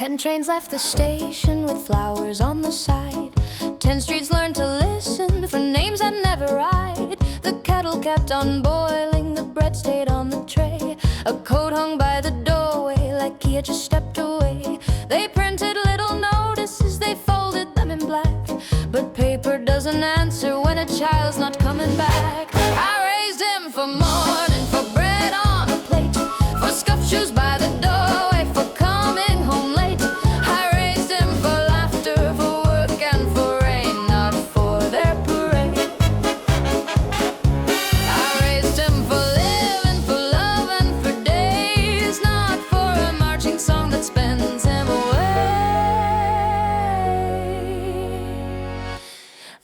10 trains left the station with flowers on the side. 10 streets learned to listen for names and never write. The kettle kept on boiling, the bread stayed on the tray. A coat hung by the doorway like he had just stepped away. They printed little notices, they folded them in black. But paper doesn't answer when a child's not coming back. I raised him for morning, for bread on a plate, for scuffed shoes by the doorway, for coming home late. I raised him for laughter, for work and for rain, not for their parade. I raised him for living, for love and for days, not for a marching song that spends him away.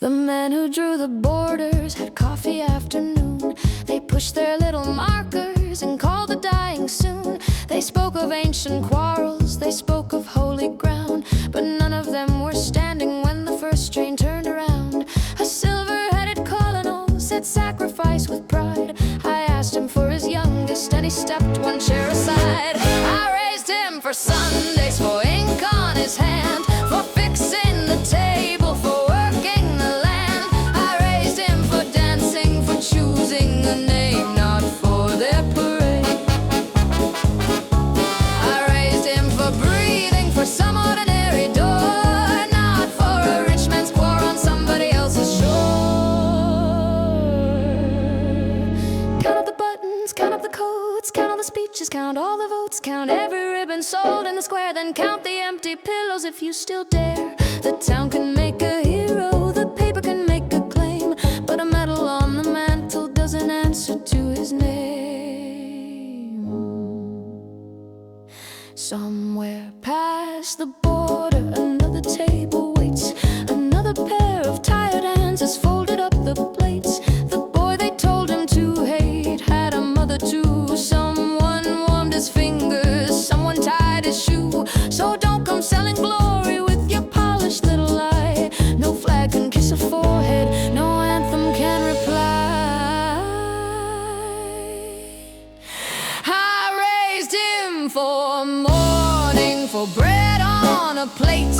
The men who drew the borders had coffee afternoon. They pushed their little markers and called the dying soon. They spoke of ancient quarrels, they spoke of holy ground, but none of them were standing when the first train turned around. A silver-headed colonel said sacrifice with pride. I asked him for his youngest and he stepped one chair aside. I raised him for Sundays, for ink on his hand, for fixing the table, for working the land. I raised him for dancing, for choosing a name, not for their parade. I raised him for breathing, for some ordinary door, not for a rich man's quarrel on somebody else's shore. Count up the buttons, count up the coats, count all the speeches, count all the votes, count every ribbon sold in the square, then count the empty pillows if you still dare. The town can make a hero, the paper can make a claim, but a medal on the mantle doesn't answer to his name. Somewhere past the border, another table waits. Another pair of tired hands has folded up the plates. The boy they told him to hate had a mother too. Someone warmed his fingers, someone tied his shoe. So don't come selling glory with your polished little lie. No flag can kiss a forehead, no anthem can reply. I raised him for morning, for bread on a plate,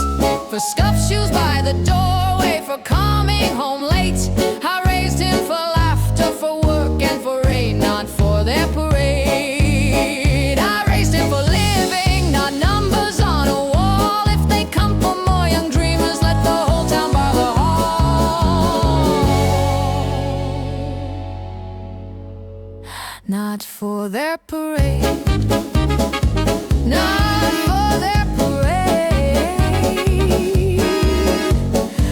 for scuffed shoes by the doorway, for coming home late. I raised him for laughter, for work and for rain, not for their parade. I raised him for living, not numbers on a wall. If they come for more young dreamers, let the whole town bar the hall. Not for their parade, not for their parade.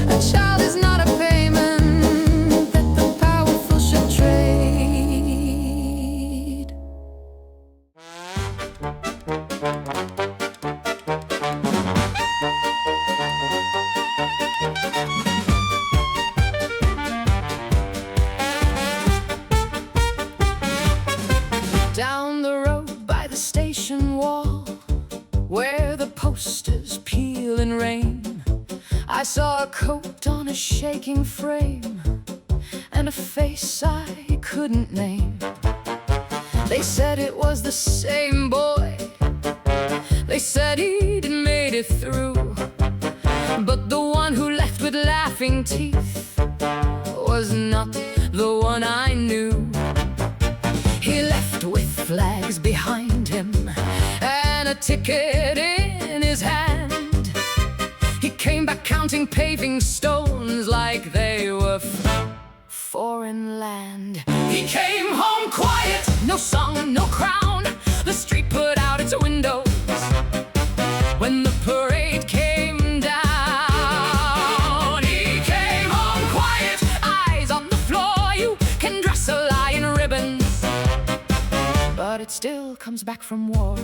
A child is not a payment that the powerful should trade. Down the road by the station wall, where the posters peel in rain, I saw a coat on a shaking frame and a face I couldn't name. They said it was the same boy, they said he'd made it through, but the one who left with laughing teeth was not the one I knew. He left with flags behind him and a ticket in his hand. He came back counting paving stones like they were foreign land. He came home quiet, no song, no crown. The street put out its windows when the parade came down. He came home quiet, eyes on the floor. You can dress a lie in ribbons, but it still comes back from war.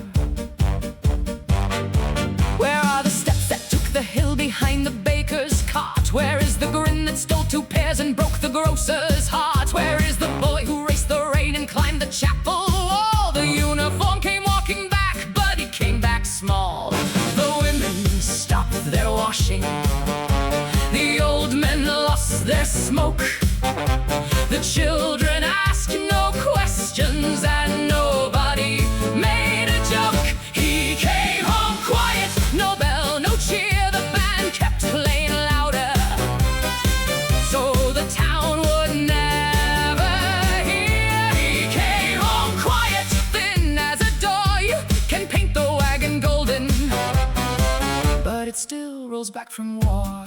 Where are the steps that took the hill behind the baker's cart? Where is the grin that stole 2 pears and broke the grocer's heart? Where is the boy who raced the rain and climbed the chapel wall? The uniform came walking back, but he came back small. The women stopped their washing, the old men lost their smoke, the children asked no questions, and nobody made a joke. He came home quiet, no girls back from war.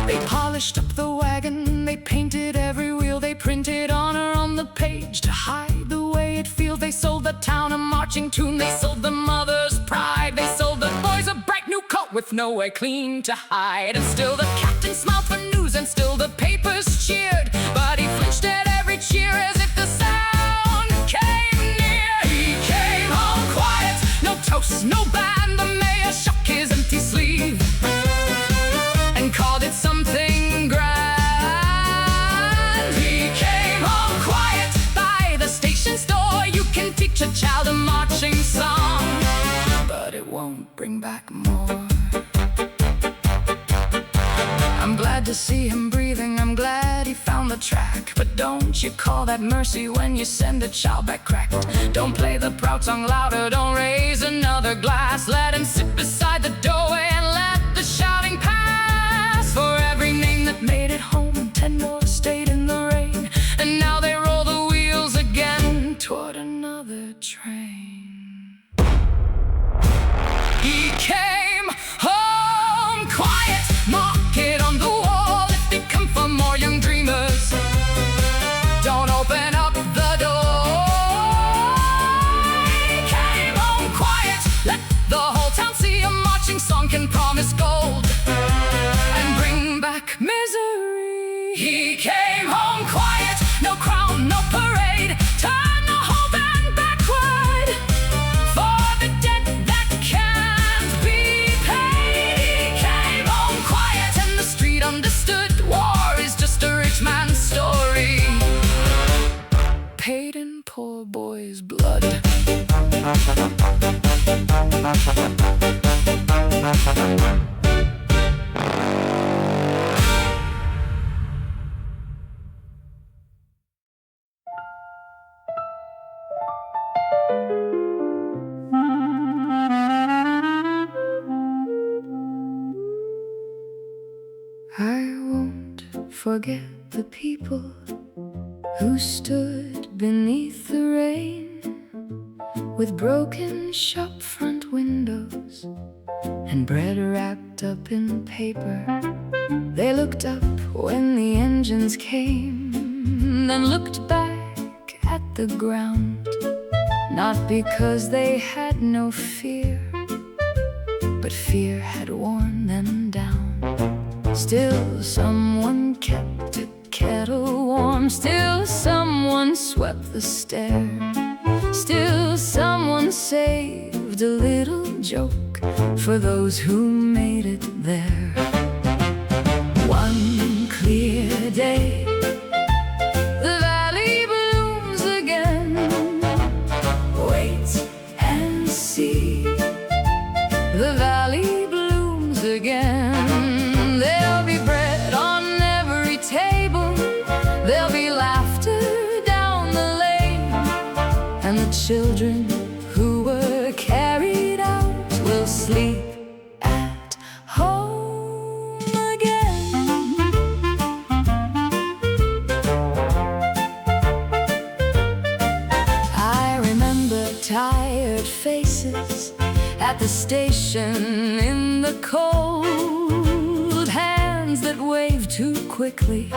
They polished up the wagon, they painted every wheel, they printed honor on the page to hide the way it feels. They sold the town a marching tune, they sold the mother's pride, they sold the boys a bright new coat with nowhere clean to hide. And still the captain smiled for news, and still the papers cheered, but he flinched at every cheer as if the sound came near. He came home quiet, no toast, no band. The mayor shook his empty sleeve and called it something grand. He came home quiet by the station store. You can teach a child a marching song, but it won't bring back more. I'm glad to see him breathing, I'm glad he found the track. But don't you call that mercy when you send a child back cracked. Don't play the proud song louder, don't raise another glass. Let him sit beside the doorway and let the shouting pass. For every name that made it home, 10 more stayed in the rain, and now they roll the wheels again toward another train. He came home quiet, mark it on the wall if they come for more young dreamers. Don't open up the door. He came home quiet, let the whole town see a marching song can promise gold and bring back misery. He came home quiet, no crown, no parade. Turn the whole band backward for the debt that can't be paid. He came home quiet, and the street understood war is just a rich man's story, paid in poor boys' blood. I won't forget the people who stood beneath the rain with broken shop front windows and bread wrapped up in paper. They looked up when the engines came, then looked back at the ground, not because they had no fear, but fear had worn them down. Still someone kept a kettle warm, still someone swept the stair, still someone saved a little joke for those who made it there. One clear day, the valley blooms again. Wait and see, the valley blooms again. There'll be bread on every table, there'll be laughter down the lane, and the children who were carried out will sleep at home again. I remember tired faces at the station in the cold, hands that waved too quickly,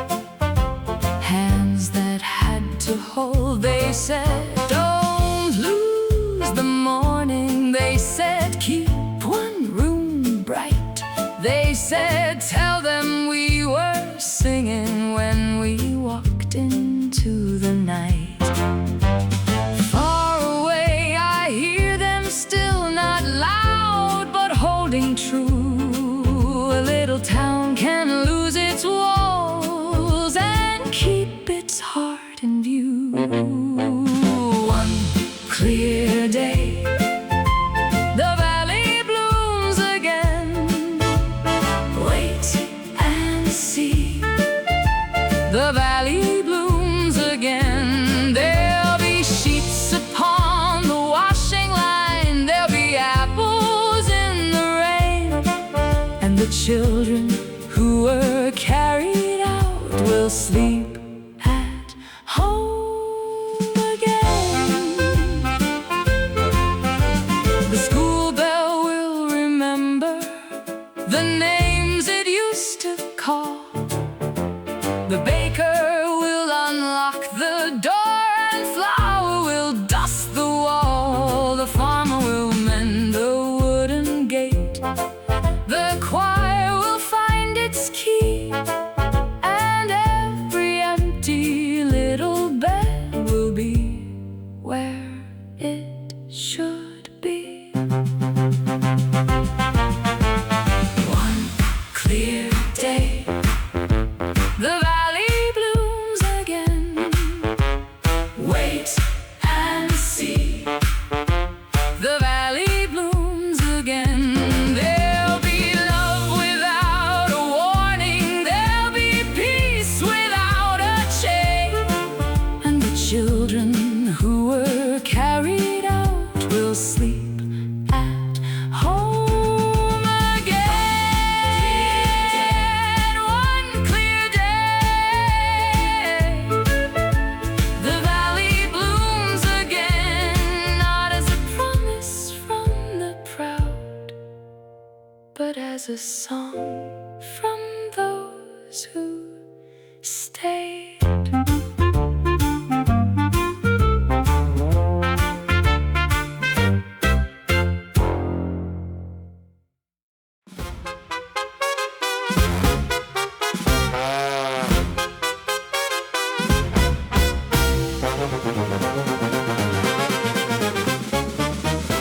hands that had to hold. They said, don't lose the morning. They said, keep one room bright. They said, tell them we were singing when we walked into the night. Far away I hear them still, not loud but holding true. A little town can lose its walls and keep its heart in view. One clear day, the valley blooms again. Wait and see, the valley blooms again. There'll be sheets upon the washing line, there'll be apples in the rain, and the children who were carried out will sleep at home again. The school bell will remember The baker will unlock the door, and flour will dust the wall. The farmer will mend the wooden gate. The choir will find its key, and every empty little bed will be where it should be. One clear day, the valley blooms again. Wait and see. The valley blooms again. There'll be love without a warning. There'll be peace without a chain. And the children who were carried out will sleep at home again. One clear day, the valley blooms again, not as a promise from the proud, but as a song from those who stayed.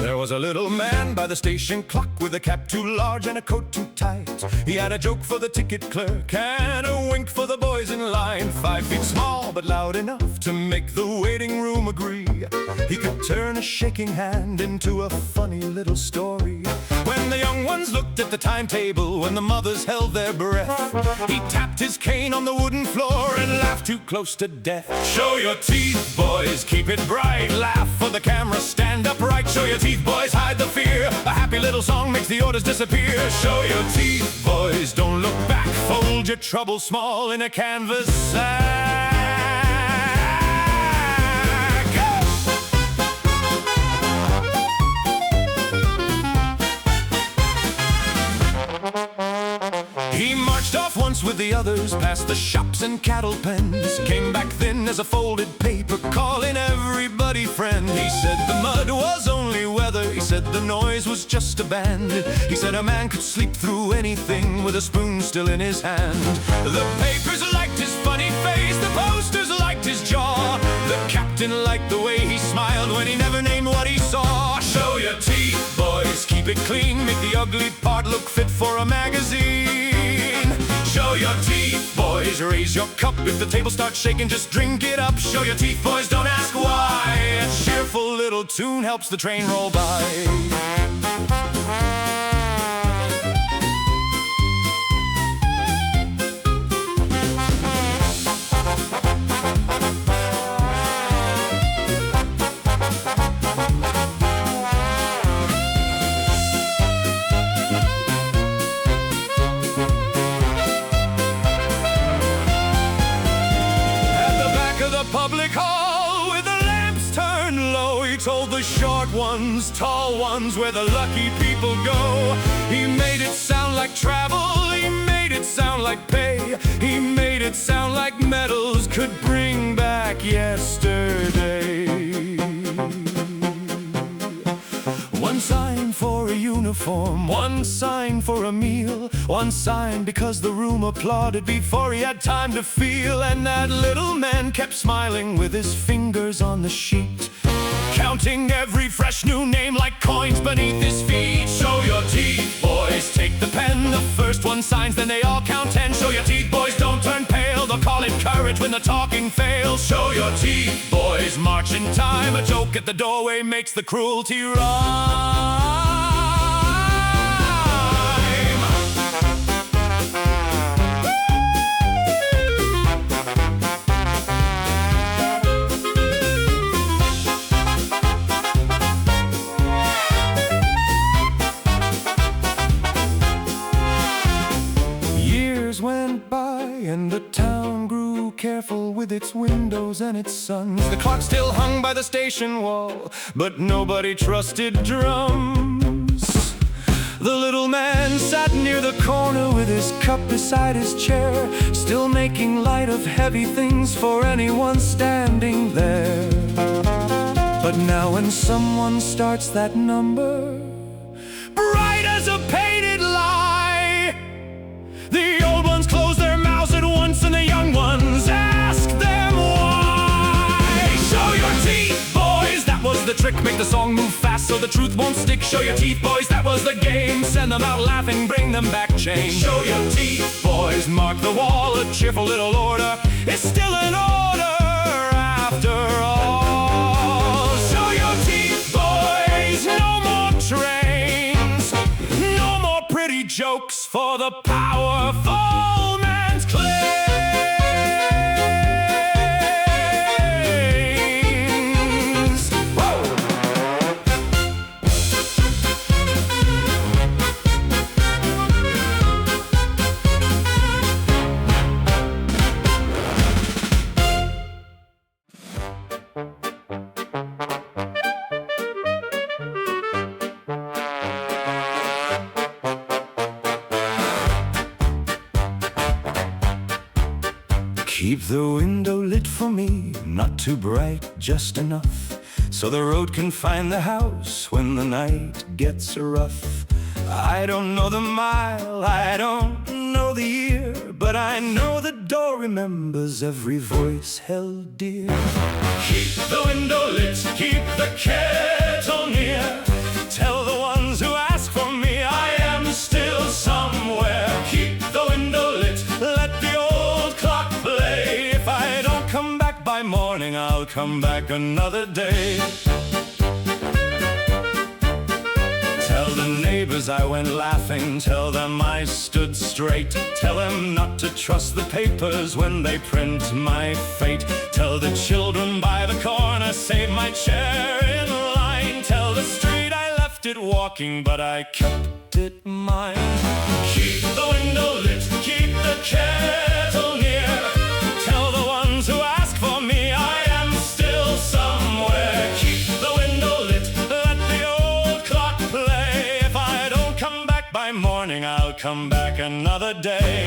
There was a little man by the station clock with a cap too large and a coat too tight. He had a joke for the ticket clerk and a wink for the boys in line. 5 feet small but loud enough to make the waiting room agree. He could turn a shaking hand into a funny little story. When the young ones looked at the timetable, when the mothers held their breath, he tapped his cane on the wooden floor and laughed too close to death. Show your teeth, boys, keep it bright. Laugh for the camera, stand upright. Show your teeth, boys, hide the fear. A happy little song makes the orders disappear. Show your teeth, boys, don't look back. Fold your trouble small in a canvas sack. He marched off once with the others, past the shops and cattle pens. Came back thin as a folded paper, calling everybody friend. He said the mud was only weather. He said the noise was just a band. He said a man could sleep through anything with a spoon still in his hand. The papers liked his funny face, the posters liked his jaw. The captain liked the way he smiled when he never named what he saw. Show your teeth, boys, keep it clean. Make the ugly part look fit for a magazine. Show your teeth, boys, raise your cup. If the table starts shaking, just drink it up. Show your teeth, boys, don't ask why. A cheerful little tune helps the train roll by. Public hall with the lamps turned low, he told the short ones, tall ones, where the lucky people go. He made it sound like travel, he made it sound like pay, he made it sound like medals could bring back yesterday. One sign for a uniform, one sign for a meal, one sign because the room applauded before he had time to feel. And that little man kept smiling with his fingers on the sheet, counting every fresh new name like coins beneath his feet. Show your teeth, boys, take the pen. The first one signs, then they all count 10. Show your teeth, boys, don't turn pale. They'll call it courage when the talking fails. Show your teeth, boys, march in time. A joke at the doorway makes the cruelty rhyme. Years went by and the town grew careful with its windows and its sons. The clock still hung by the station wall, but nobody trusted drums. The little man sat near the corner with his cup beside his chair, still making light of heavy things for anyone standing there. But now when someone starts that number, bright as a painted lie, the old ones close their mouths at once and the young ones ask them why. Show your teeth, boys, that was the trick. Make the song move fast so the truth won't stick. Show your teeth, boys, that was the game. Send them out laughing, bring them back chained. Show your teeth, boys, mark the wall. A cheerful little order is still an order after all. Show your teeth, boys, no more trains, no more pretty jokes for the powerful man's claims. Keep the window lit for me, not too bright, just enough, so the road can find the house when the night gets rough. I don't know the mile, I don't know the year, but I know the door remembers every voice held dear. Keep the window lit, keep the kettle near. Tell the ones who ask for me I am still somewhere. Keep the window lit, let the old clock play. If I don't come back by morning, I'll come back another day. Tell the neighbors I went laughing, tell them I stood straight. Tell them not to trust the papers when they print my fate. Tell the children by the corner, save my chair in line. Tell the street I left it walking, but I kept it mine. Keep the window lit, keep the kettle near. Tell the ones who ask for me I am still somewhere. Keep the window lit, let the old clock play. If I don't come back by morning, I'll come back another day.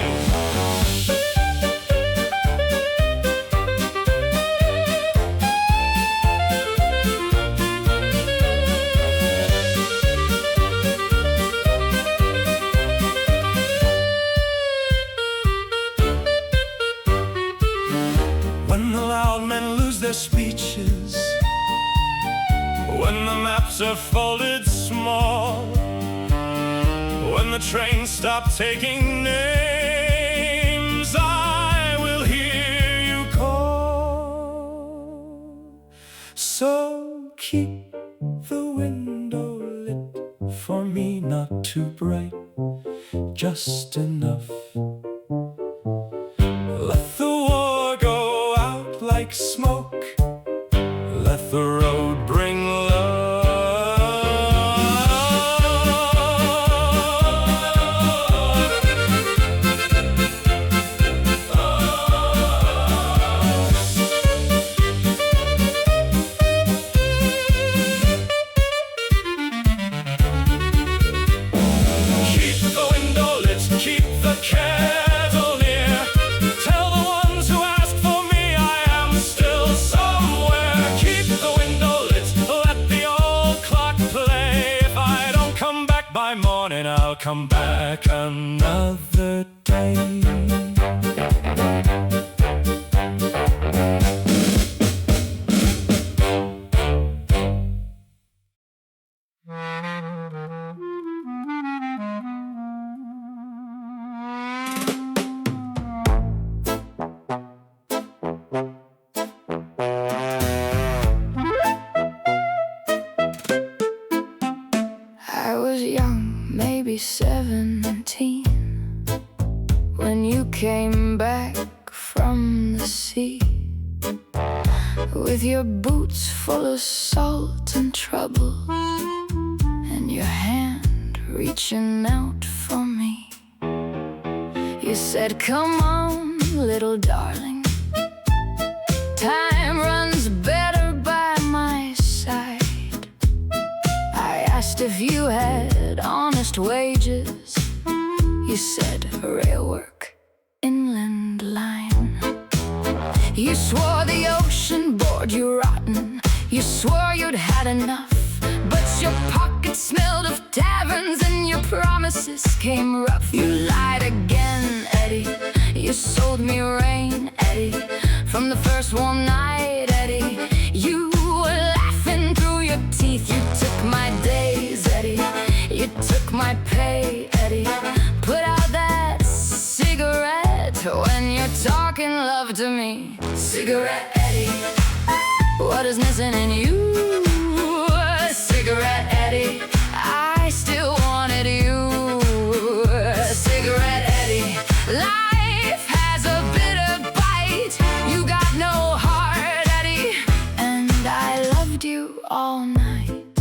When the loud men lose their speeches, when the maps are folded small, when the trains stop taking names, I will hear you call. So keep the window lit for me, not too bright, just enough. Let the war go out like smoke, let the road bring love. Keep the window lit, keep the kettle near. Tell the ones who ask for me I am still somewhere. Keep the window lit, let the old clock play. If I don't come back by morning, I'll come back another day. I was young, maybe 17, when you came back from the sea, with your boots full of salt and trouble, and your hand reaching out for me. You said, come on, little darling, time runs better by my side. I asked if you had honest promised wages. You said rail work, inland line. You swore the ocean bored you rotten. You swore you'd had enough, but your pocket smelled of taverns and your promises came rough. You lied again, Eddie. You sold me rain, Eddie. From the first warm night, Eddie, you were laughing through your teeth. You took my days, Eddie. You took my pay, Eddie. Put out that cigarette when you're talking love to me. Cigarette, Eddie. What is missing in you? Cigarette, Eddie. I still wanted you. Cigarette, Eddie. Life has a bitter bite. You got no heart, Eddie. And I loved you all night.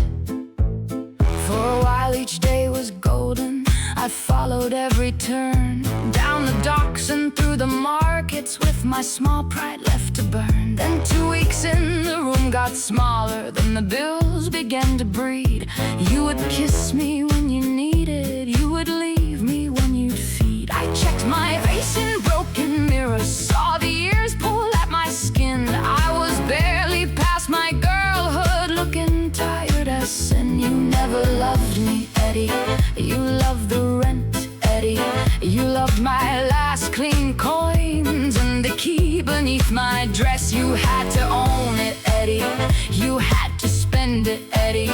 For a while each day was golden. I followed every turn, down the docks and through the markets, with my small pride left to burn. Then 2 weeks in, the room got smaller, then the bills began to breed. You would kiss me when you needed, you would leave me when you'd feed. I checked my face in broken mirrors, saw the years pull at my skin. I was barely past my girlhood, looking tired as sin. You never loved me, Eddie. You loved the rent, Eddie. You loved my last clean coins and the key beneath my dress. You had to own it, Eddie. You had to spend it, Eddie.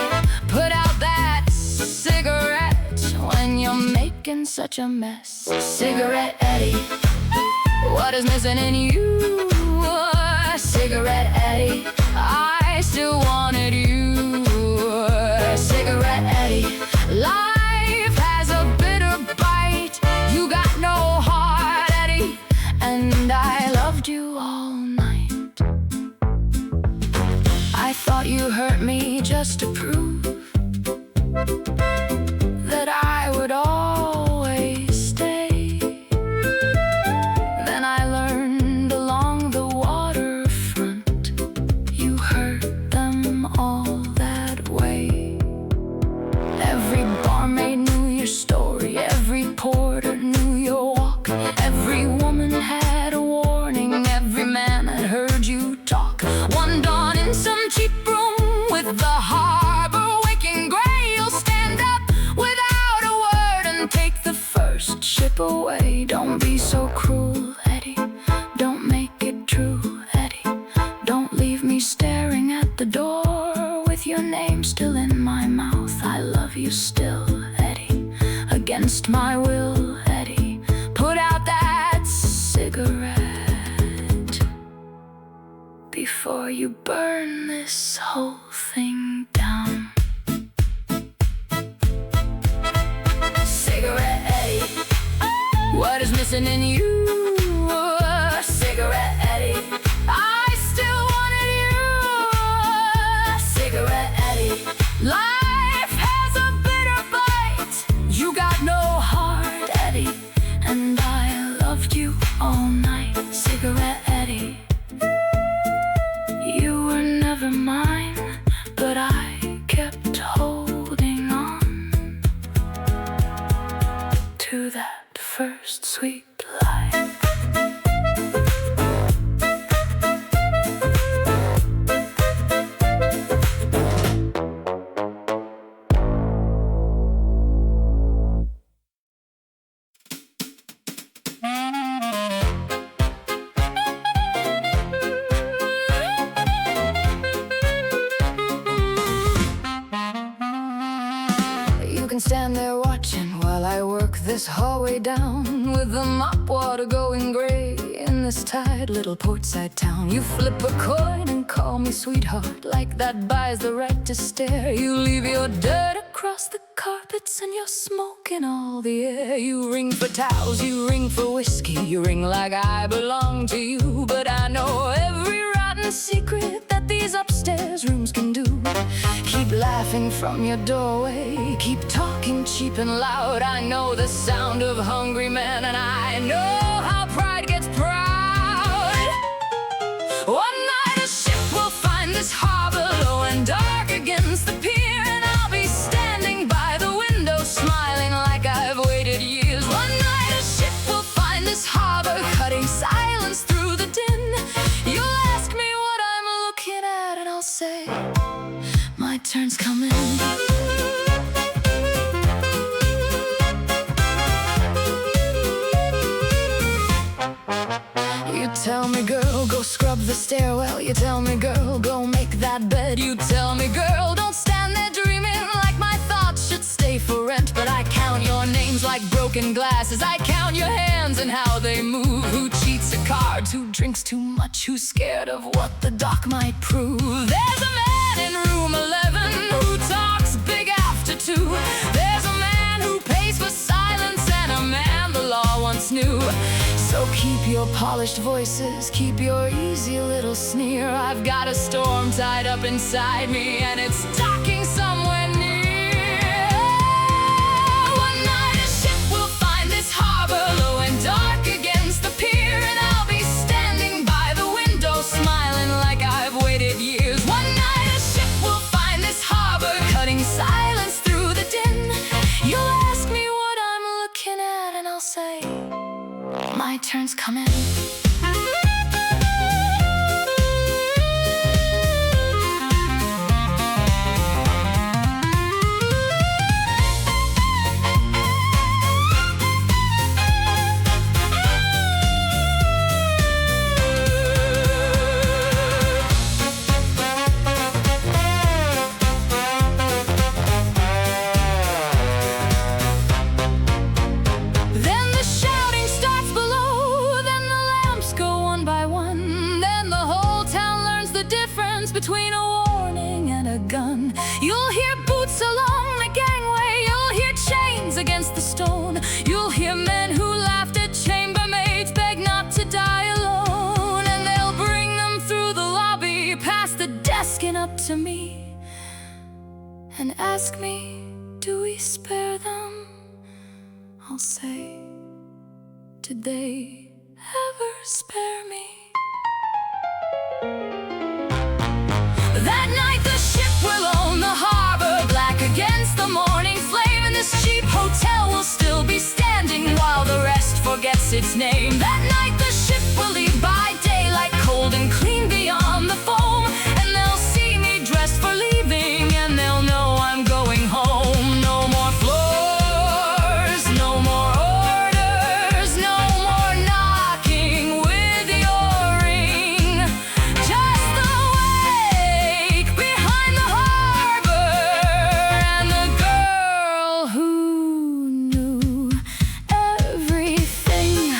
Put out that cigarette when you're making such a mess. Cigarette, Eddie. What is missing in you? Cigarette, Eddie. I still wanted you. Cigarette, Eddie. Life has a bitter bite. You got no heart, Eddie. And I loved you all night. I thought you hurt me just to prove that I would always stay. Then I learned along the waterfront you hurt them all that way. Every barmaid knew your story, every porter knew your walk. Every woman had a warning, every man had heard you talk. One dawn in some cheap room with the harbor waking gray, you'll stand up without a word and take the first ship away. Don't be so cruel, Eddie. Don't make it true, Eddie. Don't leave me staring at the door with your name still in my mouth. I love you still, Eddie. Against my will, Eddie. Put out that cigarette before you burn this whole thing down. Cigarette, Eddie. What is missing in you? Cigarette, Eddie. I still wanted you. Cigarette, Eddie. Life has a bitter bite. You got no heart, Eddie. And I loved you all night. Cigarette, Eddie. You were never mine, but I kept holding on to that first sweet life. You can stand there watching while I work this hallway down, with the mop water going gray in this tight little portside town. You flip a coin and call me sweetheart, like that buys the right to stare. You leave your dirt across the carpets and your smoke in all the air. You ring for towels, you ring for whiskey, you ring like I belong to you. But I know every rotten secret that these upstairs rooms can do. Keep laughing from your doorway, keep talking cheap and loud. I know the sound of hungry men, and I know how pride gets proud. One night a ship will find this harbor low and dark against the pier, and I'll be standing by the window smiling me, girl, go scrub the stairwell. You tell me, girl, go make that bed. You tell me, girl, don't stand there dreaming like my thoughts should stay for rent. But I count your names like broken glasses. I count your hands and how they move. Who cheats at cards, who drinks too much, who's scared of what the doc might prove. There's a man in room 11 who talks big after 2. There's a man who pays for silence and a man the law once knew. So keep your polished voices, keep your easy little sneer. I've got a storm tied up inside me and it's docking somewhere near. One night a ship will find this harbor low and dark against the pier, and I'll be standing by the window smiling like I've waited years. One night a ship will find this harbor cutting silence through the din. You'll ask me what I'm looking at and I'll say, my turn's coming. Between a warning and a gun, you'll hear boots along the gangway. You'll hear chains against the stone. You'll hear men who laughed at chambermaids beg not to die alone. And they'll bring them through the lobby, past the desk and up to me, and ask me, do we spare them? I'll say, did they ever spare me? That night the ship will own the harbor, black against the morning flame, and this cheap hotel will still be standing while the rest forgets its name. That night the ship will leave by daylight, cold and clean beyond the foam, and they'll see me dressed for leaving, and they'll know I'm going home. No more floors, no more orders, no more knocking with your ring. Just the wake behind the harbor and the girl who knew everything.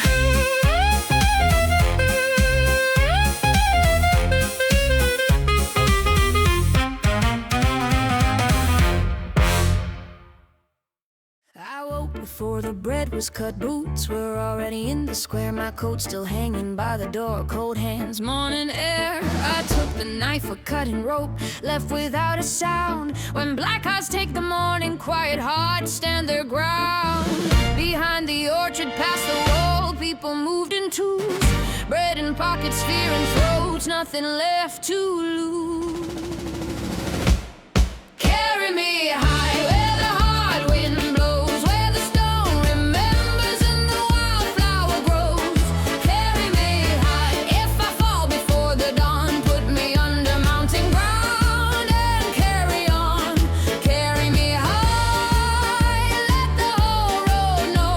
I woke before the bread was cut, boots were already in the square, my coat still hanging by the door, cold hands, morning air. I took the knife for cutting rope, left without a sound. When black eyes take the morning, quiet hearts stand their ground. Behind the orchard, past the wall, people moved in twos, bread in pockets, fear in throats, nothing left to lose. Carry me high where the hard wind blows, where the stone remembers and the wildflower grows. Carry me high, if I fall before the dawn, put me under mountain ground and carry on. Carry me high, let the whole road know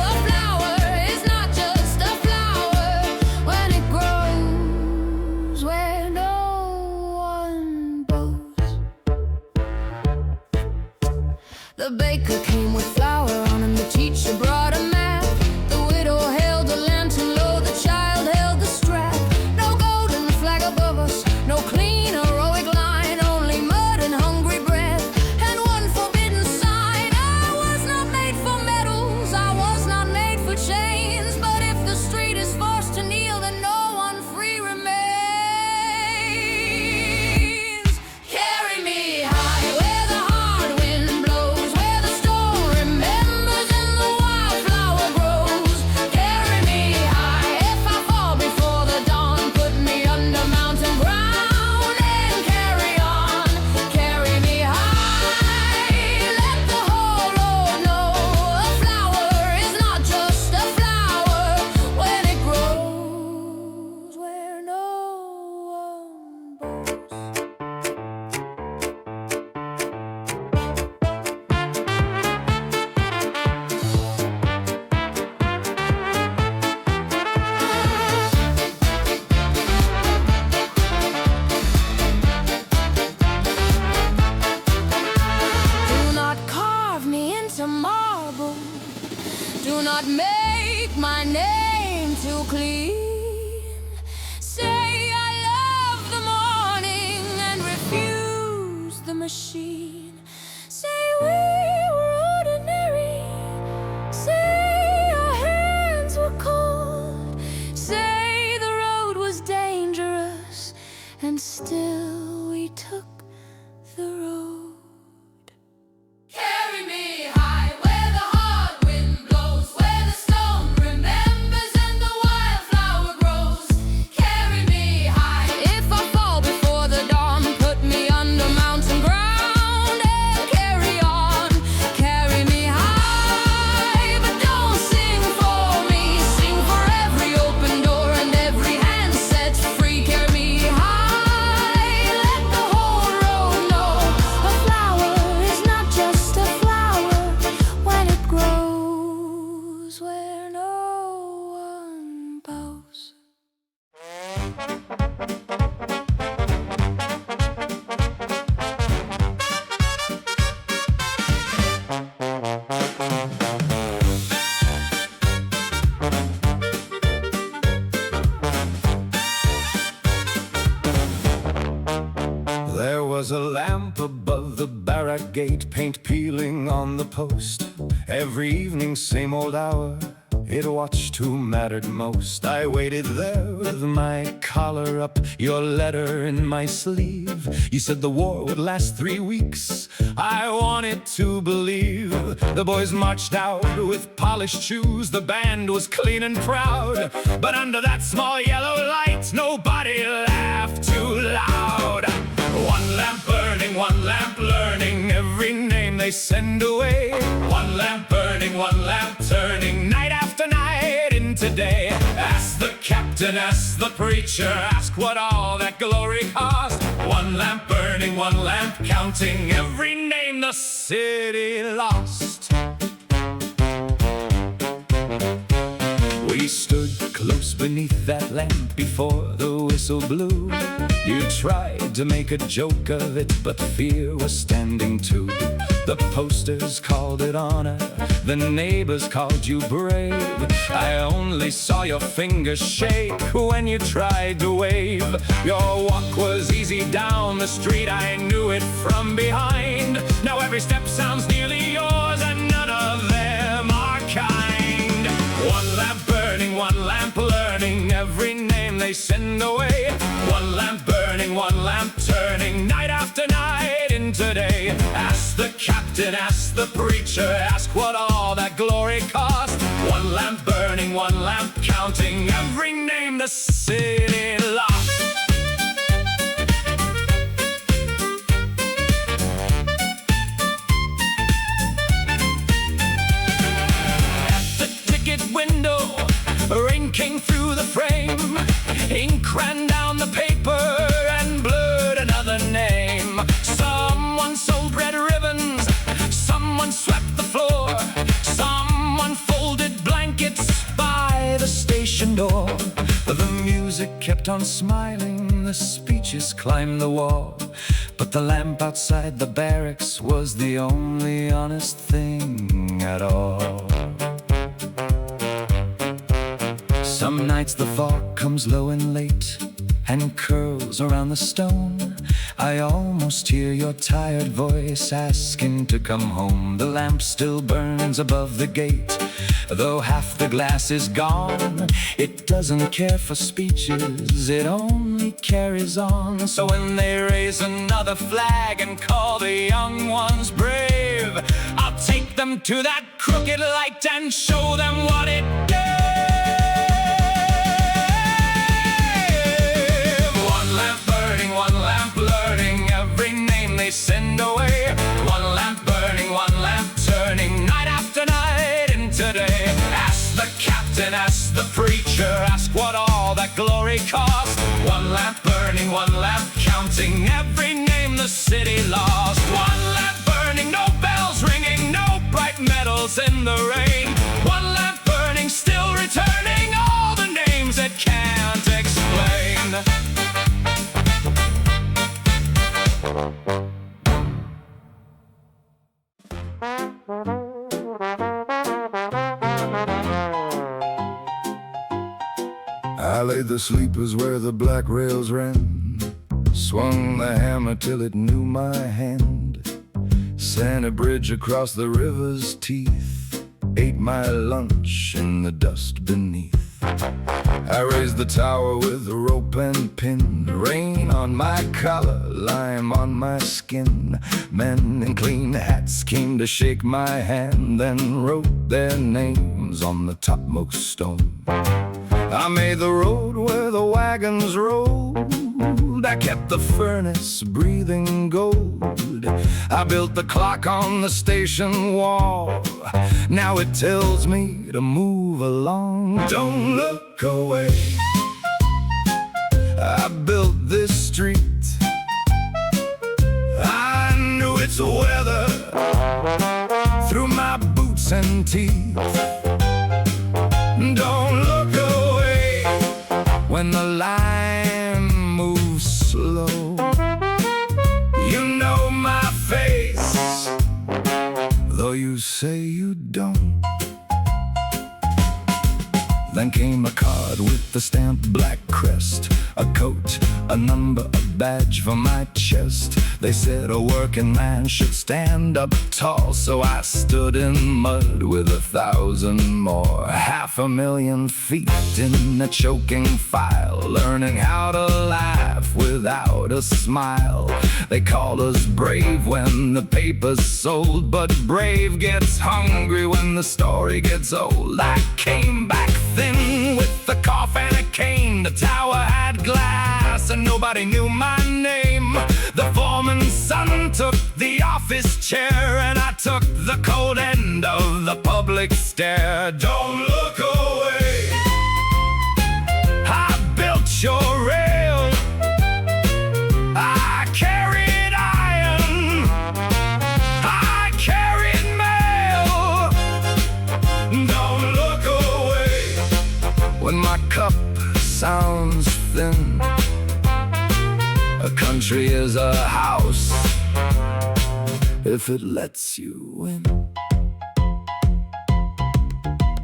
a flower is not just a flower when it grows where no one bows. and still we took the road. Carry me high where the hard wind blows, where the stone remembers and the wildflower grows. Carry me high. If I fall before the dawn, put me under mountain ground and carry on. Carry me high, but don't sing for me. Sing for every open door and every hand set free. Carry me high, let the whole road know a flower is not just a flower when it grows where no one bows. There was a lamp above the barrack gate, paint peeling on the post. Every evening, same old hour, it watched who mattered most. I waited there with my collar up, your letter in my sleeve. You said the war would last 3 weeks. I wanted to believe. The boys marched out with polished shoes. The band was clean and proud. But under that small yellow light, nobody laughed too loud. One lamp burning, one lamp learning every name they send away. One lamp burning, one lamp turning night after night into day. Ask the captain, ask the preacher, ask what all that glory cost. One lamp burning, one lamp counting every name the city lost. We stood close beneath that lamp before the whistle blew. You tried to make a joke of it, but fear was standing too. The posters called it honor, the neighbors called you brave. I only saw your fingers shake when you tried to wave. Your walk was easy down the street, I knew it from behind. Now every step sounds nearly yours and none of them are kind. One lamp burning, one lamp learning every name they send away. One lamp burning, one lamp turning night after night into day. Ask the captain, ask the preacher, ask what all that glory cost. One lamp burning, one lamp counting every name the city lost. Window, rain came through the frame. Ink ran down the paper and blurred another name. Someone sold red ribbons, someone swept the floor, someone folded blankets by the station door. The music kept on smiling, the speeches climbed the wall, but the lamp outside the barracks was the only honest thing at all. Some nights the fog comes low and late and curls around the stone. I almost hear your tired voice asking to come home. The lamp still burns above the gate, though half the glass is gone. It doesn't care for speeches, it only carries on. So when they raise another flag and call the young ones brave, I'll take them to that crooked light and show them what it gave. One lamp learning every name they send away. One lamp burning, one lamp turning night after night into day. Ask the captain, ask the preacher, ask what all that glory cost. One lamp burning, one lamp counting every name the city lost. One lamp burning, no bells ringing, no bright medals in the rain. One lamp burning, still returning all the names it can't explain. I laid the sleepers where the black rails ran, swung the hammer till it knew my hand, sent a bridge across the river's teeth, ate my lunch in the dust beneath. I raised the tower with a rope and pin. Rain on my collar, lime on my skin. Men in clean hats came to shake my hand, then wrote their names on the topmost stone. I made the road where the wagons rolled. I kept the furnace breathing gold. I built the clock on the station wall. Now it tells me to move along. Don't look away. I built this street. I knew its weather through my boots and teeth. Don't look away when the line moves slow. You know my face, though you say you don't. Then came a card with the stamped black crest, a coat, a number, a badge for my chest. They said a working man should stand up tall, so I stood in mud with 1,000 more. 500,000 feet in a choking file, learning how to laugh without a smile. They called us brave when the paper's sold, but brave gets hungry when the story gets old. I came back thin with a cough and a cane. The tower had glass and nobody knew my name. The foreman's son took the office chair, and I took the cold end of the public stare. Don't look away. I built your rail. I carried iron. I carried mail. Don't look away when my cup sounds thin. A country is a house if it lets you in.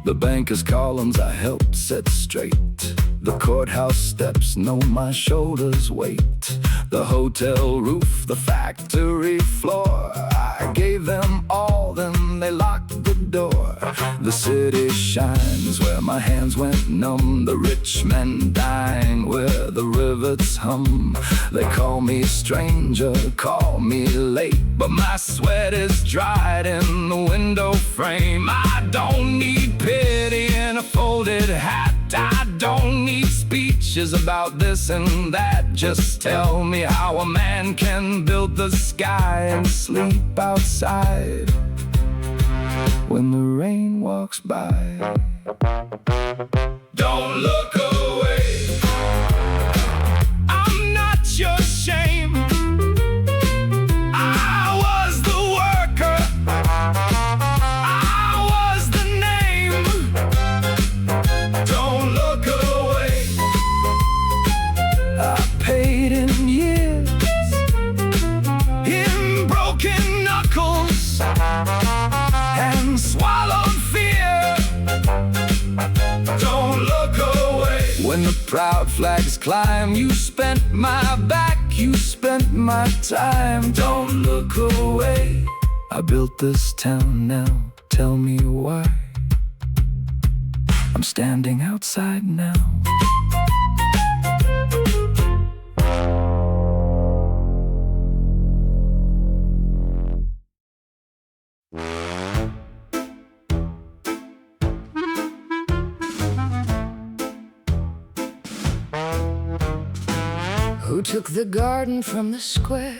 The banker's columns I helped set straight. The courthouse steps know my shoulders' weight. The hotel roof, the factory floor, I gave them all, then they locked the door. The city shines where my hands went numb. The rich men dine where the rivets hum. They call me stranger, call me late, but my sweat is dried in the window frame. I don't need pity in a folded hat. I don't need speeches about this and that. Just tell me how a man can build the sky and sleep outside when the rain walks by. Don't look away. I'm not your shame. I was the worker. I was the name. Don't look away. I paid in years, in broken knuckles, and swallowed fear. Don't look away. When the proud flags climb, you spent my back, you spent my time. Don't look away. I built this town, now tell me why I'm standing outside now. Who took the garden from the square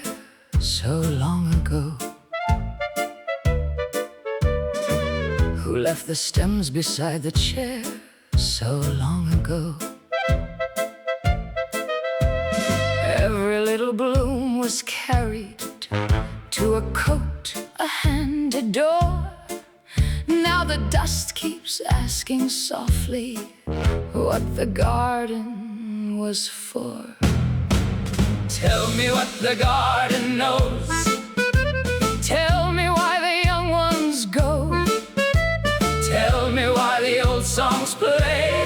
so long ago? Who left the stems beside the chair so long ago? Every little bloom was carried to a coat, a hand, a door. Now the dust keeps asking softly what the garden was for. Tell me what the garden knows. Tell me why the young ones go. Tell me why the old songs play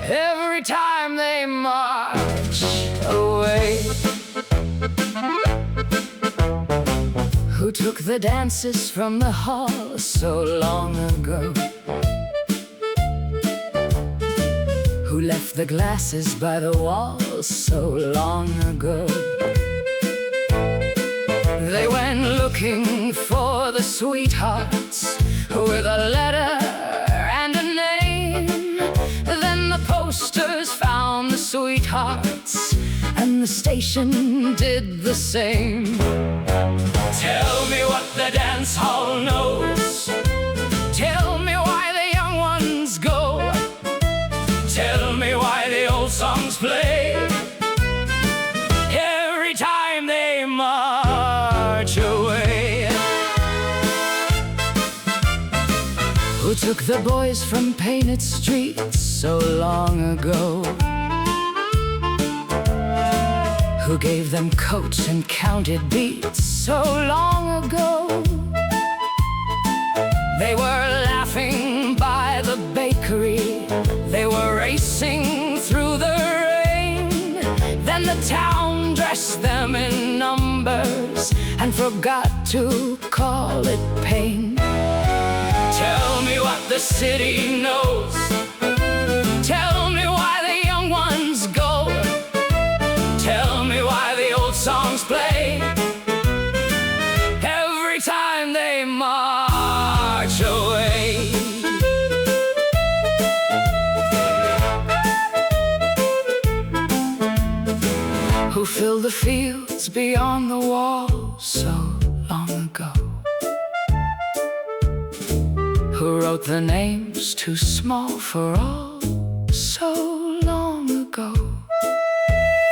every time they march away. Who took the dances from the hall so long ago? who left the glasses by the wall so long ago. They went looking for the sweethearts with a letter and a name. Then the posters found the sweethearts, and the station did the same. Tell me what the dance hall knows. Tell me why the young ones go. Tell me why the old songs play every time they march away. Who took the boys from painted streets so long ago? Who gave them coats and counted beats so long ago? They were laughing by the bakery, they were racing through the rain. Then the town dressed them in numbers and forgot to call it pain. Tell me what the city knows. Tell me why the young ones go. Tell me why the old songs play every time they march away. Who filled the fields beyond the wall so long ago? Who wrote the names too small for all so long ago?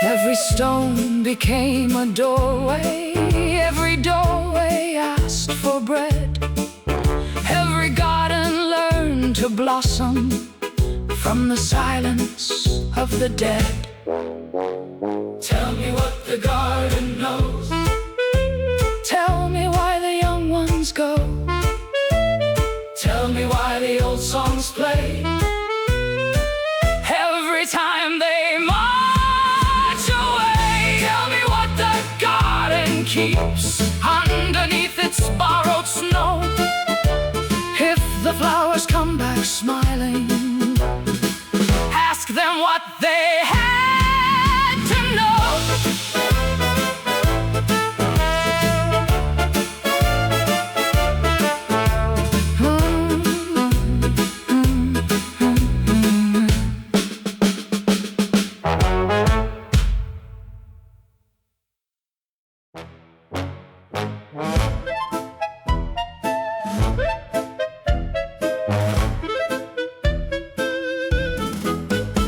Every stone became a doorway, every doorway asked for bread. Every garden learned to blossom from the silence of the dead. Tell me what the garden knows. Tell me why the young ones go. Tell me why the old songs play every time they march away. Tell me what the garden keeps underneath its borrowed snow. If the flowers come back smiling, ask them what they had to know.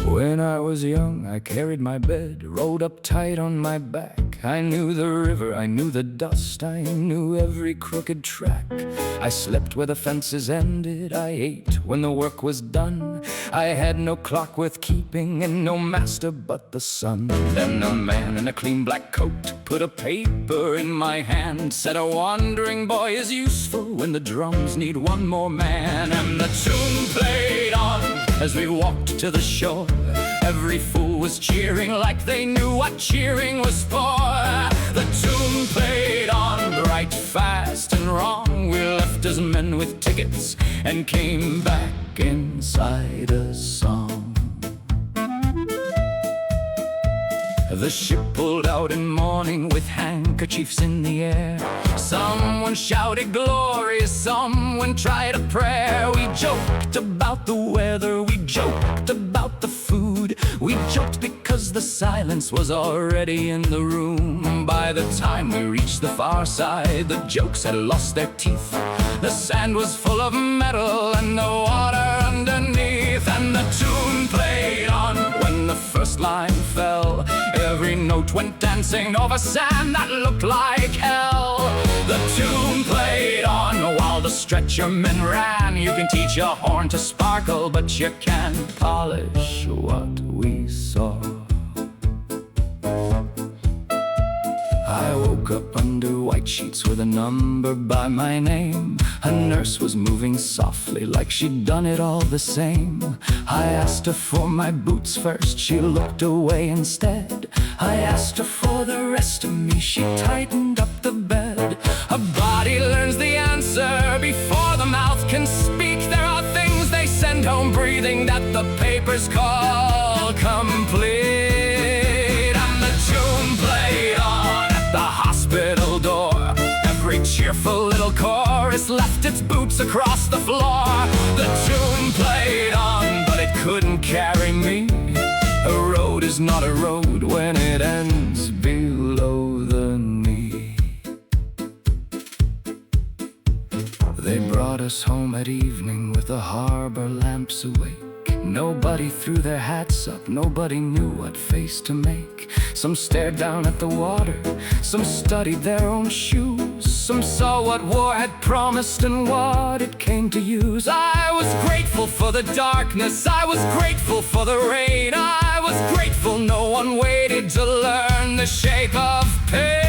When I was young, I carried my bed rolled up tight on my back. I knew the river, I knew the dust, I knew every crooked track. I slept where the fences ended, I ate when the work was done. I had no clock worth keeping and no master but the sun. Then a man in a clean black coat put a paper in my hand, said a wandering boy is useful when the drums need one more man. And the tune played on as we walked to the shore. Every fool was cheering like they knew what cheering was for. The tune played on bright, fast and wrong. We left as men with tickets and came back inside a song. The ship pulled out in mourning with handkerchiefs in the air. Someone shouted glory, someone tried a prayer. We joked about the weather, we joked about the food. We joked because the silence was already in the room. By the time we reached the far side, the jokes had lost their teeth. The sand was full of metal and the water underneath. And the tune played on when the first line fell. Every note went dancing over sand that looked like hell. The tune played on while the stretcher men ran. You can teach a horn to sparkle, but you can't polish what we saw. I woke up under white sheets with a number by my name. A nurse was moving softly like she'd done it all the same. I asked her for my boots first, she looked away instead. I asked her for the rest of me, she tightened up the bed. A body learns the answer before the mouth can speak. There are things they send send home breathing that the papers call complete. And the tune played on at the hospital door. Every cheerful little chorus left its boots across the floor. The tune played on, but it couldn't carry me. A road is not a road when it ends below the knee. They brought us home at evening with the harbor lamps awake. Nobody threw their hats up, nobody knew what face to make. Some stared down at the water, some studied their own shoes. Some saw what war had promised and what it came to use. I was grateful for the darkness, I was grateful for the rain. I was grateful no one waited to learn the shape of pain.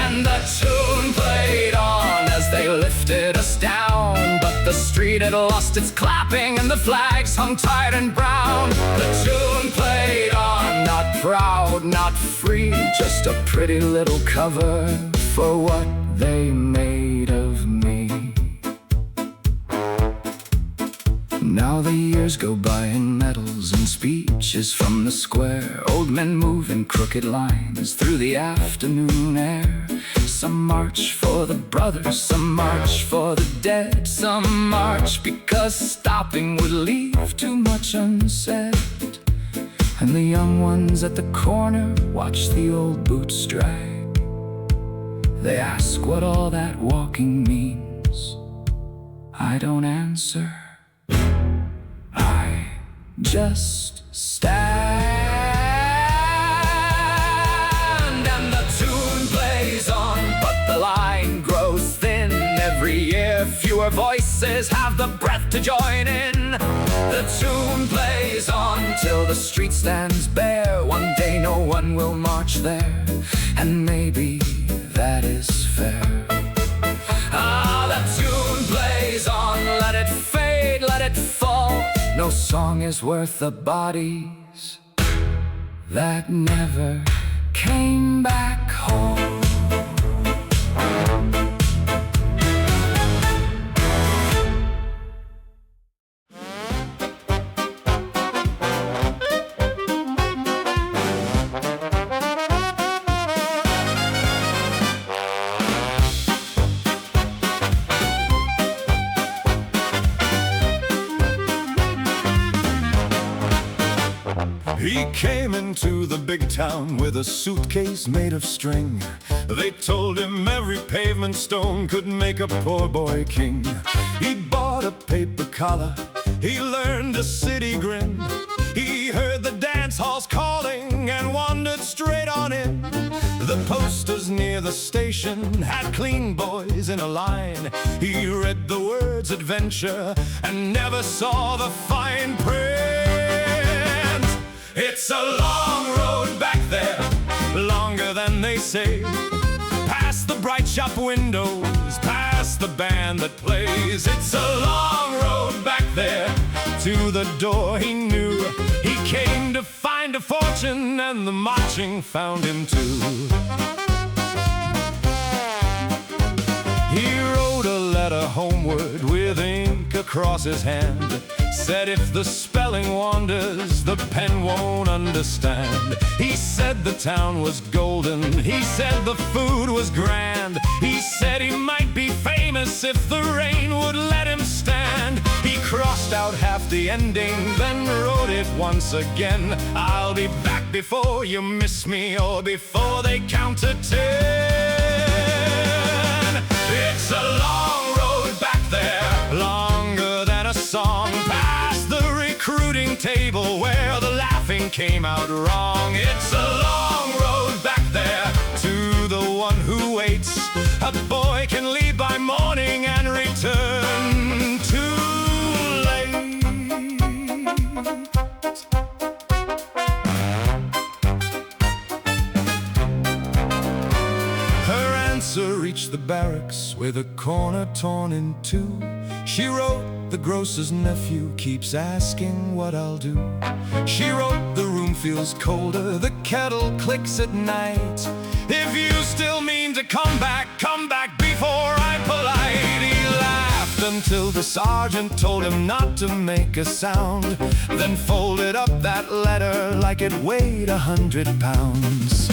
And the tune played on as they lifted us down. But the street had lost its clapping and the flags hung tight and brown. The tune played on, not proud, not free, just a pretty little cover for what they made of me. Now the years go by in medals and speeches from the square. Old men move in crooked lines through the afternoon air. Some march for the brothers, some march for the dead. Some march because stopping would leave too much unsaid. And the young ones at the corner watch the old boots drag. They ask what all that walking means. I don't answer, I just stand. And the tune plays on, but the line grows thin. Every year fewer voices have the breath to join in. The tune plays on till the street stands bare. One day no one will march there, and maybe that is fair. Ah, the tune plays on, let it fade, let it fall. No song is worth the bodies that never came back home. He came into the big town with a suitcase made of string. They told him every pavement stone could make a poor boy king. He bought a paper collar, he learned a city grin. He heard the dance halls calling and wandered straight on in. The posters near the station had clean boys in a line. He read the words adventure and never saw the fine print. It's a long road back there, longer than they say. Past the bright shop windows, past the band that plays. It's a long road back there, to the door he knew. He came to find a fortune, and the marching found him too. He wrote a letter homeward with ink across his hand. Said if the spelling wanders, the pen won't understand. He said the town was golden, he said the food was grand. He said he might be famous if the rain would let him stand. He crossed out half the ending, then wrote it once again. I'll be back before you miss me, or before they count to 10. It's a long road back there, longer than a song. Past the recruiting table where the laughing came out wrong. It's a long road back there to the one who waits. A boy can leave by morning and return too late. Her answer reached the barracks with a corner torn in two. She wrote, the grocer's nephew keeps asking what I'll do. She wrote, the room feels colder, the kettle clicks at night. If you still mean to come back before I polite. He laughed until the sergeant told him not to make a sound, then folded up that letter like it weighed 100 pounds.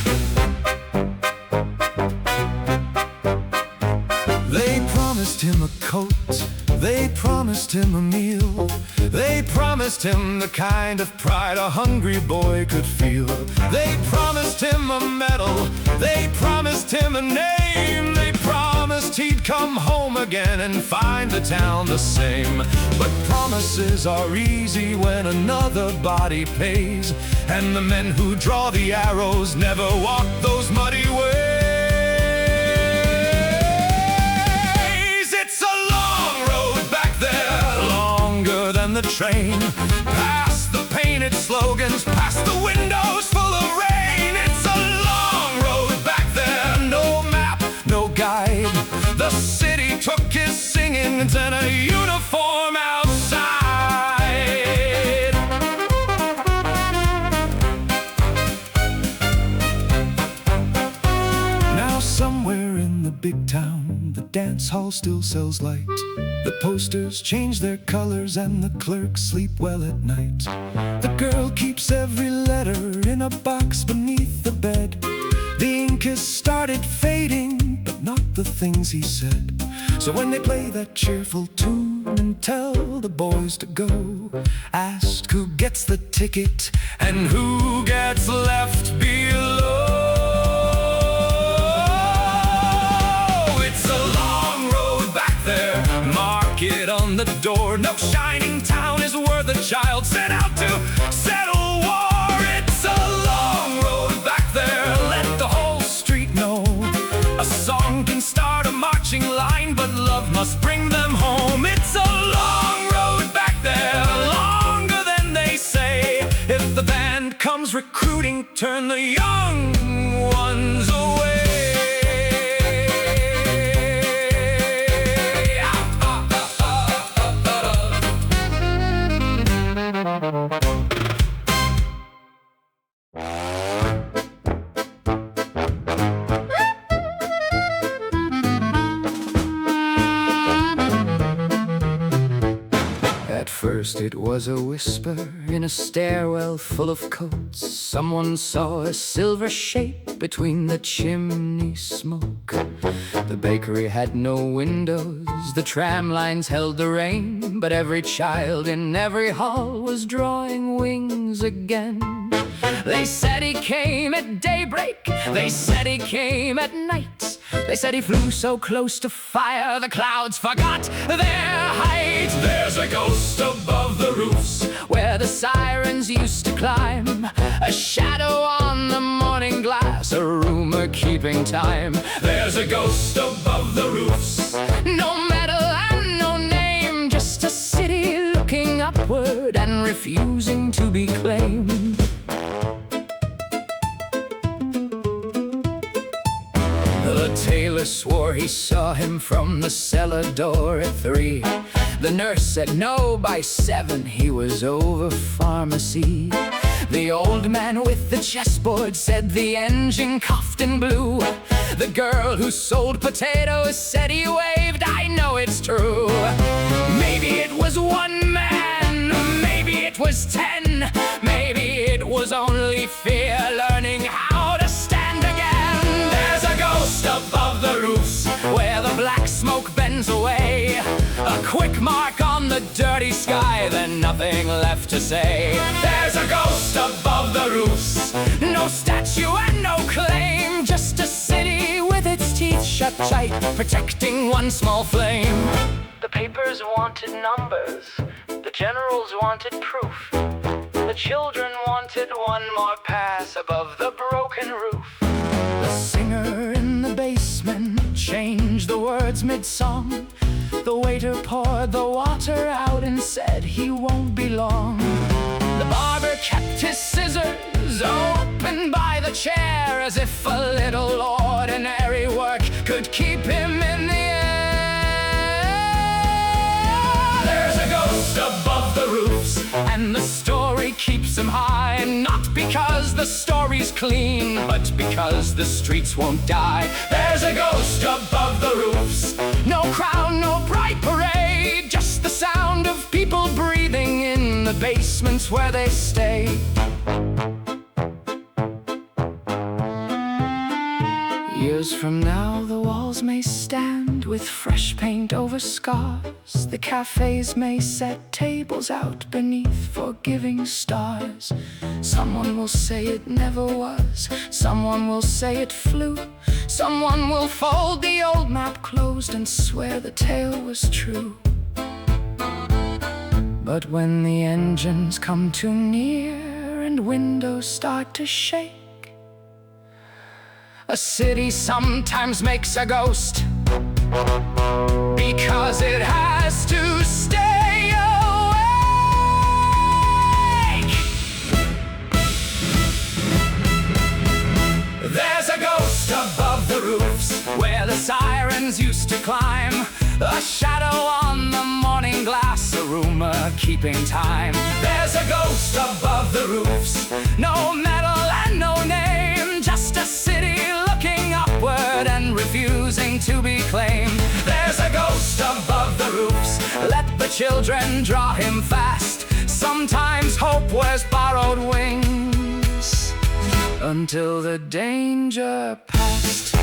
They promised him a coat, they promised him a meal, they promised him the kind of pride a hungry boy could feel. They promised him a medal, they promised him a name, they promised he'd come home again and find the town the same. But promises are easy when another body pays, and the men who draw the arrows never walk those muddy ways. The train, past the painted slogans, past the windows full of rain. It's a long road back there, no map, no guide. The city took his singings and a uniform outside. Now somewhere in the big town, the dance hall still sells light. The posters change their colors and the clerks sleep well at night. The girl keeps every letter in a box beneath the bed. The ink has started fading, but not the things he said. So when they play that cheerful tune and tell the boys to go, ask who gets the ticket and who gets left below. It on the door, no shining town is worth a child sent out to settle war. It's a long road back there, let the whole street know. A song can start a marching line, but love must bring them home. It's a long road back there, longer than they say. If the band comes recruiting, turn the young ones away. At first it was a whisper in a stairwell full of coats. Someone saw a silver shape between the chimney smoke. The bakery had no windows, the tram lines held the rain, but every child in every hall was drawing wings again. They said he came at daybreak, they said he came at night. They said he flew so close to fire, the clouds forgot their height. There's a ghost above the roofs where the sirens used to climb, a shadow on the morning glass, a rumor keeping time. There's a ghost above the roofs, no medal and no name, just a city looking upward and refusing to be claimed. The tailor swore he saw him from the cellar door at 3. The nurse said no, by 7 he was over pharmacy. The old man with the chessboard said the engine coughed and blew. The girl who sold potatoes said he waved, I know it's true. Maybe it was one man, maybe it was 10, maybe it was only fear learning how to stand again. There's a ghost above the roofs where the black smoke bends away, a quick mark on the dirty sky, then nothing left to say. There's a ghost above the roofs, no statue and no claim, just a city with its teeth shut tight, protecting one small flame. The papers wanted numbers, the generals wanted proof, the children wanted one more pass above the broken roof. The singer in the basement changed the words mid-song. The waiter poured the water out and said he won't be long. The barber kept his scissors open by the chair, as if a little ordinary work could keep him in the air. There's a ghost above the roofs, and the story keeps him high, not because the story's clean, but because the streets won't die. There's a ghost above the roofs, no crown, no bright parade, day, just the sound of people breathing in the basements where they stay. Years from now, the walls may stand with fresh paint over scars. The cafes may set tables out beneath forgiving stars. Someone will say it never was, someone will say it flew, someone will fold the old map closed and swear the tale was true. But when the engines come too near and windows start to shake, a city sometimes makes a ghost, because it has to stay awake. There's a ghost above the roofs where the sirens used to climb, a shadow on the morning glass, a rumor keeping time. There's a ghost above the roofs, no metal and no name, just a city looking upward and refusing to be claimed. There's a ghost above the roofs, let the children draw him fast. Sometimes hope wears borrowed wings until the danger passed.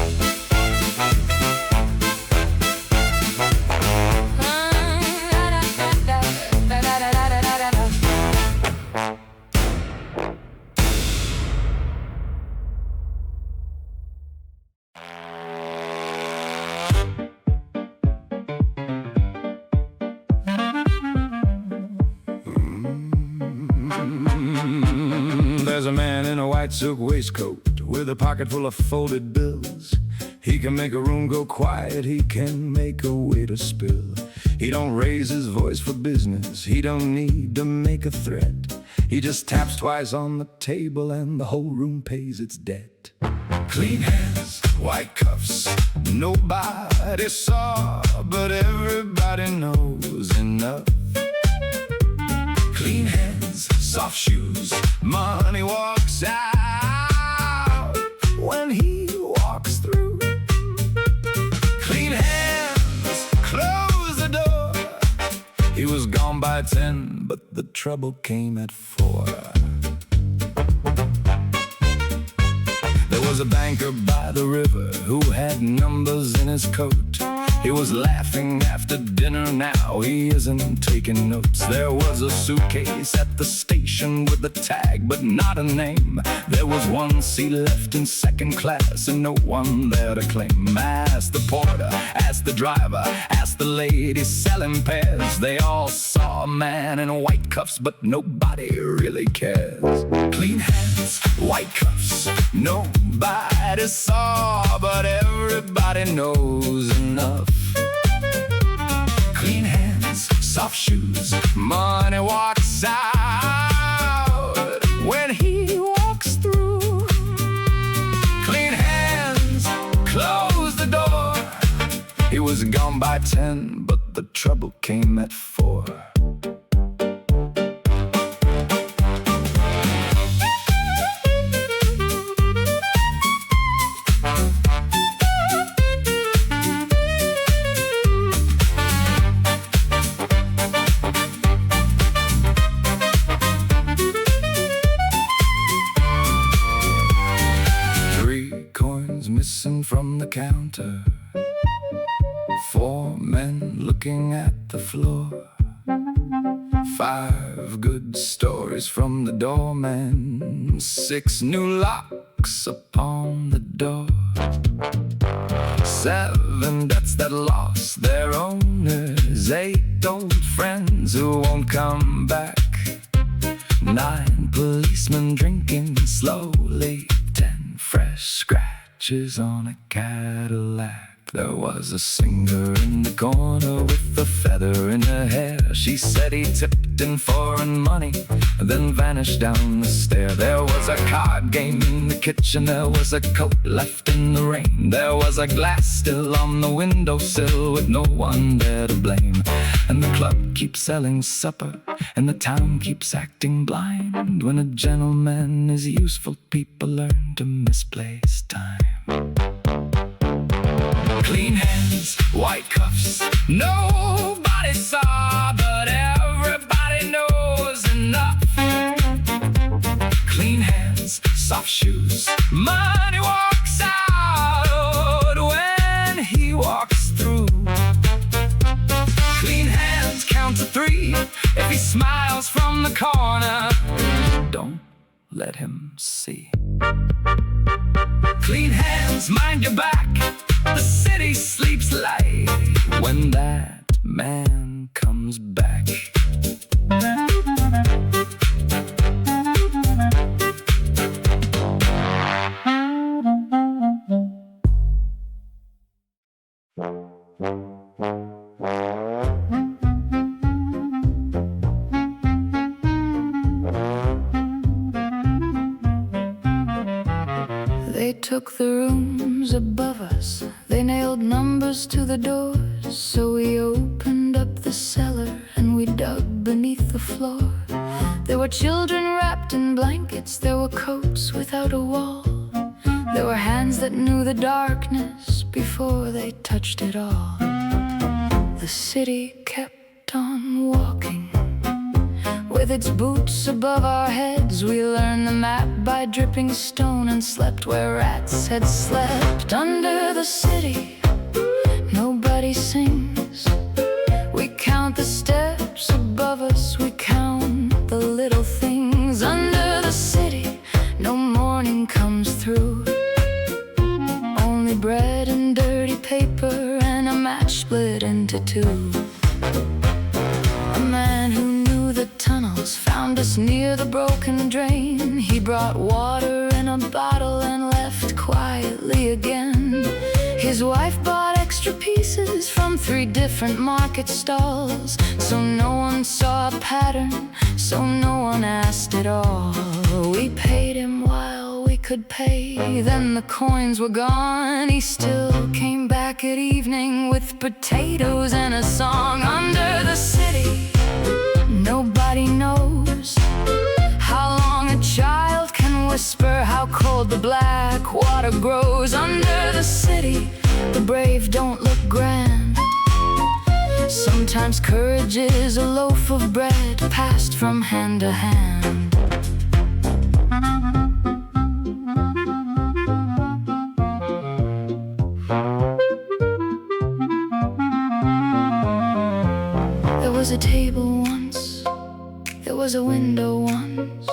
There's a man in a white silk waistcoat with a pocket full of folded bills. He can make a room go quiet, he can make a waiter spill. He don't raise his voice for business, he don't need to make a threat. He just taps twice on the table and the whole room pays its debt. Clean hands, white cuffs, nobody saw, but everybody knows enough. Clean hands, soft shoes, money walks out when he walks through. Clean hands, close the door. He was gone by 10, but the trouble came at 4. There was a banker by the river who had numbers in his coat. He was laughing after dinner, now he isn't taking notes. There was a suitcase at the station with a tag, but not a name. There was one seat left in second class and no one there to claim. Ask the porter, ask the driver, ask the lady selling pears. They all saw a man in white cuffs, but nobody really cares. Clean hands, white cuffs, nobody saw, but everybody knows enough. Clean hands, soft shoes, money walks out when he walks through. Clean hands, close the door. He was gone by 10, but the trouble came at 4. Missing from the counter, 4 men looking at the floor, 5 good stories from the doorman, 6 new locks upon the door, 7 debts that lost their owners, 8 old friends who won't come back, 9 policemen drinking slowly, 10 fresh scratches on a Cadillac. There was a singer in the corner with a feather in her hair. She said he tipped in foreign money, then vanished down the stair. There was a card game in the kitchen, there was a coat left in the rain. There was a glass still on the windowsill with no one there to blame. And the club keeps selling supper, and the town keeps acting blind. When a gentleman is useful, people learn to misplace time. Clean hands, white cuffs, nobody nobody saw, but everybody knows enough. Clean hands, soft shoes, money walks out when he walks through. Clean hands, count to 3 if he smiles from the corner. Don't let him see. Clean hands, mind your back, the city sleeps light when that man comes back. They took the rooms above us, they nailed numbers to the doors. So we opened up the cellar and we dug beneath the floor. There were children wrapped in blankets, there were coats without a wall. There were hands that knew the darkness before they touched it all. The city kept on walking with its boots above our heads. We learned the map by dripping stone and slept where rats had slept. Under the city, nobody sings. We count the steps above us, we count the little things. Under the city, no morning comes through. Only bread and dirty paper and a match split into 2. A man who knew the tunnels found us near the broken drain. He brought water in a bottle and left quietly again. His wife bought extra pieces from 3 different market stalls. So no one saw a pattern, so no one asked at all. We paid him while we could pay, then the coins were gone. He still came back at evening with potatoes and a song. Under the city, nobody knows how long a child can whisper, how cold the black water grows. Under the city, the brave don't look grand. Sometimes courage is a loaf of bread passed from hand to hand. There was a table once, there was a window once,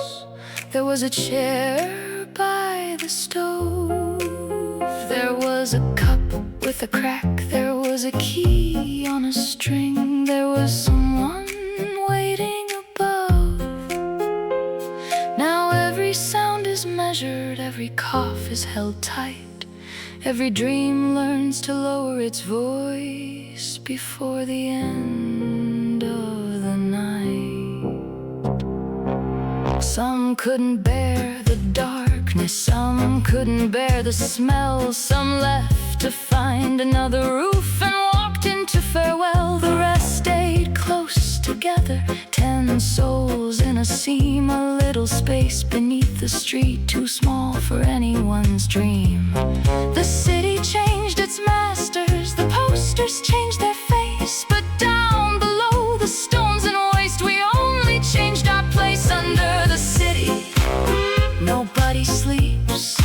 there was a chair by the stove. There was a cup with a crack, there was a key on a string. There was someone waiting above. Now every sound is measured, every cough is held tight. Every dream learns to lower its voice before the end of the night. Some couldn't bear the darkness, some couldn't bear the smell. Some left to find another roof and walked into farewell. The rest stayed close together, 10 souls in a seam. A little space beneath the street, too small for anyone's dream. The city changed its masters, the posters changed their face, but down below the stones and waste, we only changed our place. Under the city, nobody sleeps.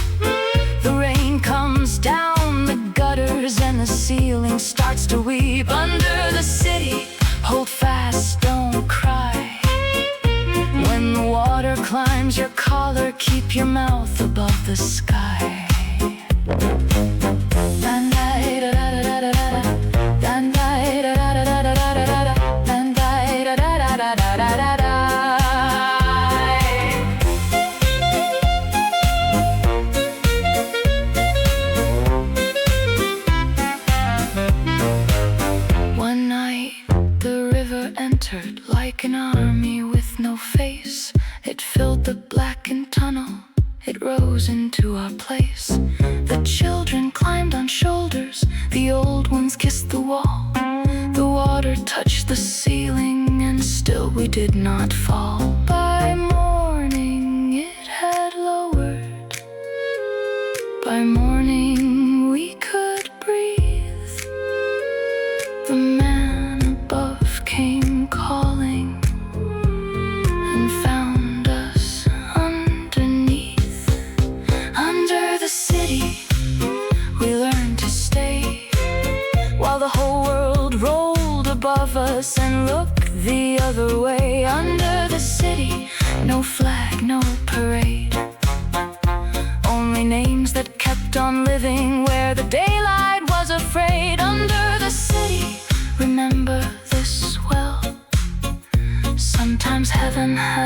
The rain comes down the gutters and the ceiling starts to weep. Under the city, hold fast, don't cry. When the water climbs your collar, keep your mouth above the sky. One night, the river entered like an army with no face. It filled the blackened tunnel, it rose into our place. The children climbed on shoulders, the old ones kissed the wall. The water touched the ceiling and still we did not fall. By morning it had lowered, by morning we could breathe. The man above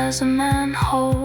as a manhole.